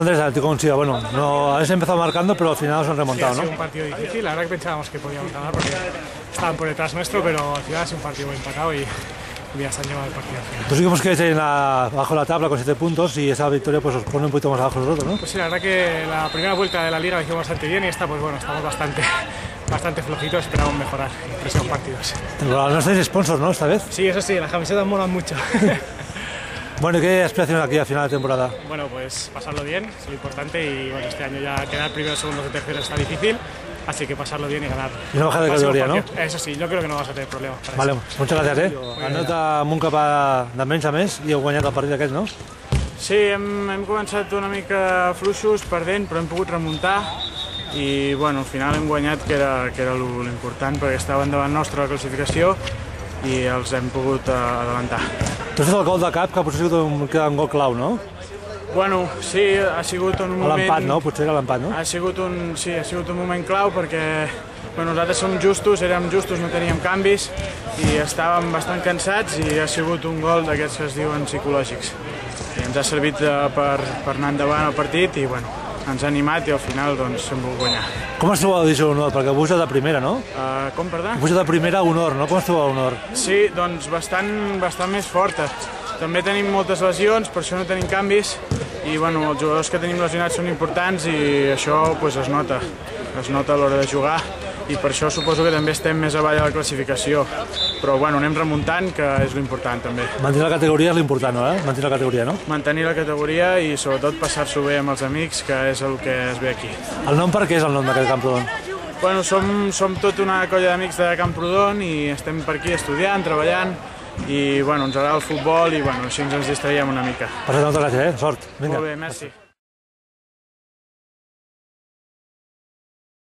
Andrés, Atlético con Chivas, bueno, no, habéis empezado marcando, pero al final os han remontado, sí, ¿no? Ha sido un partido difícil, la verdad que pensábamos que podíamos ganar porque estaban por detrás nuestro, pero al final ha sido un partido muy empatado y ya se han llevado el partido al final. Dos equipos que estáis bajo la tabla con 7 puntos y esa victoria pues os pone un poquito más abajo nosotros, ¿no? Pues sí, la verdad que la primera vuelta de la liga la hicimos bastante bien y esta, pues bueno, estamos bastante flojitos, esperamos mejorar en los próximos partidos. Pero no estáis sponsors, ¿no? Esta vez. Sí, eso sí, las camisetas molan mucho. Bueno, ¿qué aspiraciones aquí a final de temporada? Bueno, pues pasarlo bien, es lo importante y bueno, este año ya quedar primero, segundo o tercero está difícil, así que pasarlo bien y ganar. Y no bajar de categoría, ¿no? Eso sí, yo creo que no vas a tener problemas para vale, eso. muchas gracias, Anota un cap de menys a més i heu guanyat el partit aquest, no? Sí, hem començat una mica fluixos, perdent, però hem pogut remuntar i bueno, al final hem guanyat, que era l'important, perquè estaven davant nostra la classificació i els hem pogut adelantar. Tu has fet el gol de cap, que potser ha sigut un gol clau, no? Bueno, sí, ha sigut un moment... L'empat, no? Potser era l'empat, no? Ha sigut un moment clau perquè bueno, nosaltres som justos, érem justos, no teníem canvis i estàvem bastant cansats i ha sigut un gol d'aquests que es diuen psicològics. I ens ha servit per anar endavant el partit i bueno, ens ha animat i al final doncs hem volgut guanyar. Com es troba la divisió d'honor? Perquè heu pujat de primera, no? Com, perdó? Heu pujat de primera a honor, no? Com es troba l'honor? Sí, doncs bastant més forta. També tenim moltes lesions, per això no tenim canvis i bueno, els jugadors que tenim lesionats són importants i això pues, es nota a l'hora de jugar i per això suposo que també estem més avall a la classificació. Però bueno, anem remuntant, que és l'important també. Mantenir la categoria és l'important, no? Mantenir la categoria, no? Mantenir la categoria i sobretot passar-s'ho bé amb els amics, que és el que es ve aquí. El nom per què és el nom d'aquest Camprodon? Bueno, som tota una colla d'amics de Camprodon i estem per aquí estudiant, treballant i bueno, ens agrada el futbol i bueno, així ens distraiem una mica. Moltes gràcies, sort. Vinga. Molt bé, merci.